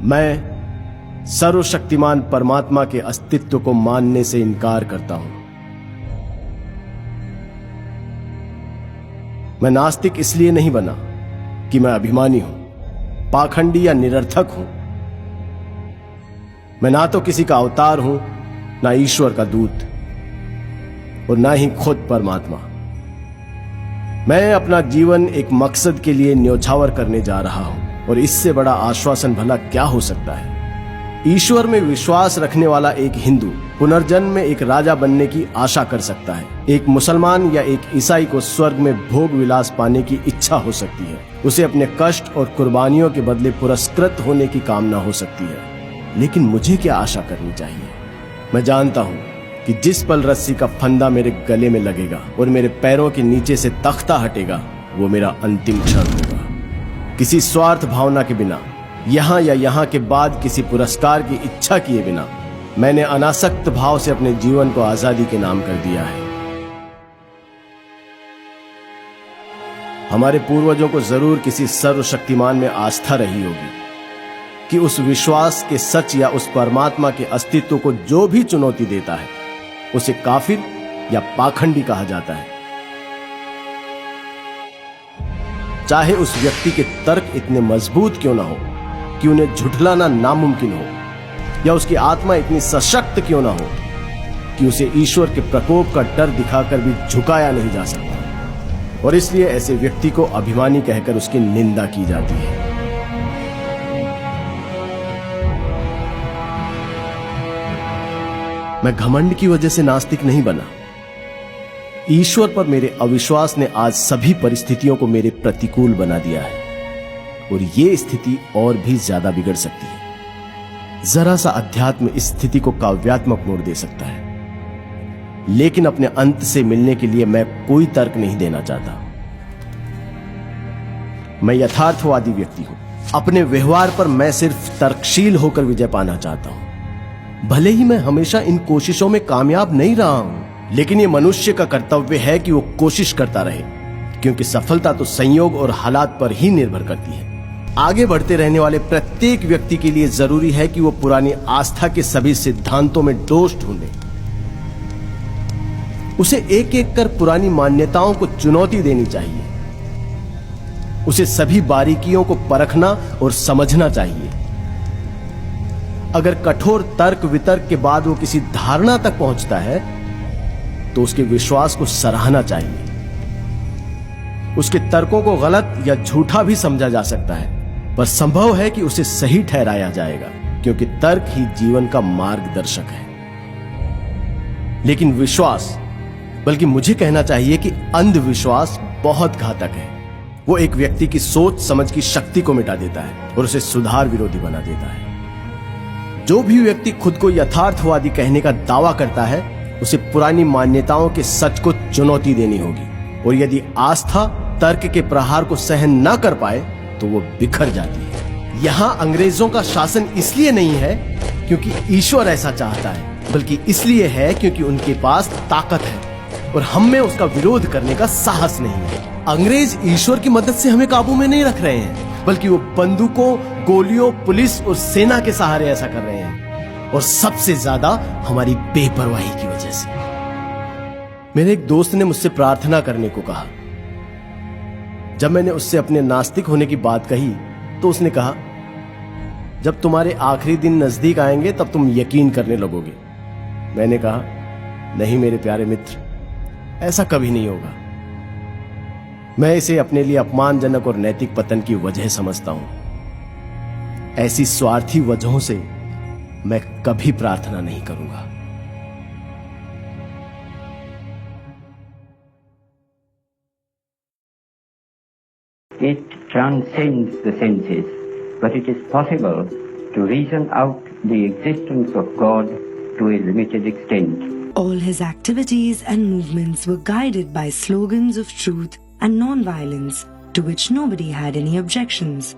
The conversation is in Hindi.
मैं सर्वशक्तिमान परमात्मा के अस्तित्व को मानने से इनकार करता हूं। मैं नास्तिक इसलिए नहीं बना कि मैं अभिमानी हूं, पाखंडी या निरर्थक हूं। मैं ना तो किसी का अवतार हूं, ना ईश्वर का दूत, और ना ही खुद परमात्मा। मैं अपना जीवन एक मकसद के लिए न्योछावर करने जा रहा हूं, और इससे बड़ा आश्वासन भला क्या हो सकता है। ईश्वर में विश्वास रखने वाला एक हिंदू पुनर्जन्म में एक राजा बनने की आशा कर सकता है। एक मुसलमान या एक ईसाई को स्वर्ग में भोग विलास पाने की इच्छा हो सकती है। उसे अपने कष्ट और कुर्बानियों के बदले पुरस्कृत होने की कामना हो सकती है। लेकिन मुझे क्या आशा करनी चाहिए? मैं जानता हूं कि जिस पल रस्सी का फंदा मेरे गले में लगेगा और मेरे पैरों के नीचे से तख्ता हटेगा, वो मेरा अंतिम क्षण होगा। किसी स्वार्थ भावना के बिना, यहां या यहां के बाद किसी पुरस्कार की इच्छा किए बिना, मैंने अनासक्त भाव से अपने जीवन को आजादी के नाम कर दिया है। हमारे पूर्वजों को जरूर किसी सर्वशक्तिमान में आस्था रही होगी कि उस विश्वास के सच या उस परमात्मा के अस्तित्व को जो भी चुनौती देता है, उसे काफिर या पाखंडी कहा जाता है। चाहे उस व्यक्ति के तर्क इतने मजबूत क्यों ना हो कि उन्हें झुठलाना नामुमकिन हो, या उसकी आत्मा इतनी सशक्त क्यों ना हो कि उसे ईश्वर के प्रकोप का डर दिखाकर भी झुकाया नहीं जा सकता, और इसलिए ऐसे व्यक्ति को अभिमानी कहकर उसकी निंदा की जाती है। मैं घमंड की वजह से नास्तिक नहीं बना। ईश्वर पर मेरे अविश्वास ने आज सभी परिस्थितियों को मेरे प्रतिकूल बना दिया है, और ये स्थिति और भी ज्यादा बिगड़ सकती है। जरा सा अध्यात्म इस स्थिति को काव्यात्मक मोड़ दे सकता है, लेकिन अपने अंत से मिलने के लिए मैं कोई तर्क नहीं देना चाहता। मैं यथार्थवादी व्यक्ति हूं। अपने व्यवहार पर मैं सिर्फ तर्कशील होकर विजय पाना चाहता हूं। भले ही मैं हमेशा इन कोशिशों में कामयाब नहीं रहा हूं, लेकिन ये मनुष्य का कर्तव्य है कि वो कोशिश करता रहे, क्योंकि सफलता तो संयोग और हालात पर ही निर्भर करती है। आगे बढ़ते रहने वाले प्रत्येक व्यक्ति के लिए जरूरी है कि वो पुरानी आस्था के सभी सिद्धांतों में दोष ढूंढे। उसे एक एक कर पुरानी मान्यताओं को चुनौती देनी चाहिए। उसे सभी बारीकियों को परखना और समझना चाहिए। अगर कठोर तर्क वितर्क के बाद वो किसी धारणा तक पहुंचता है, तो उसके विश्वास को सराहना चाहिए। उसके तर्कों को गलत या झूठा भी समझा जा सकता है, पर संभव है कि उसे सही ठहराया जाएगा, क्योंकि तर्क ही जीवन का मार्गदर्शक है। लेकिन विश्वास, बल्कि मुझे कहना चाहिए कि अंधविश्वास बहुत घातक है। वो एक व्यक्ति की सोच समझ की शक्ति को मिटा देता है और उसे सुधार विरोधी बना देता है। जो भी व्यक्ति खुद को यथार्थवादी कहने का दावा करता है, उसे पुरानी मान्यताओं के सच को चुनौती देनी होगी, और यदि आस्था तर्क के प्रहार को सहन न कर पाए तो वो बिखर जाती है। यहां अंग्रेजों का शासन इसलिए नहीं है क्योंकि ईश्वर ऐसा चाहता है, बल्कि इसलिए है क्योंकि उनके पास ताकत है और हम में उसका विरोध करने का साहस नहीं है। अंग्रेज ईश्वर की मदद से हमें काबू में नहीं रख रहे हैं, बल्कि वो बंदूकों, गोलियों, पुलिस और सेना के सहारे ऐसा कर रहे हैं, और सबसे ज्यादा हमारी बेपरवाही की वजह से। मेरे एक दोस्त ने मुझसे प्रार्थना करने को कहा। जब मैंने उससे अपने नास्तिक होने की बात कही, तो उसने कहा, जब तुम्हारे आखिरी दिन नजदीक आएंगे तब तुम यकीन करने लगोगे। मैंने कहा, नहीं मेरे प्यारे मित्र, ऐसा कभी नहीं होगा। मैं इसे अपने लिए अपमानजनक और नैतिक पतन की वजह समझता हूं। ऐसी स्वार्थी वजहों से मैं कभी प्रार्थना नहीं करूंगा। It transcends the senses, but it is possible to reason out the existence of God to a limited extent. All his activities and movements were guided by slogans of truth and non-violence, to which nobody had any objections.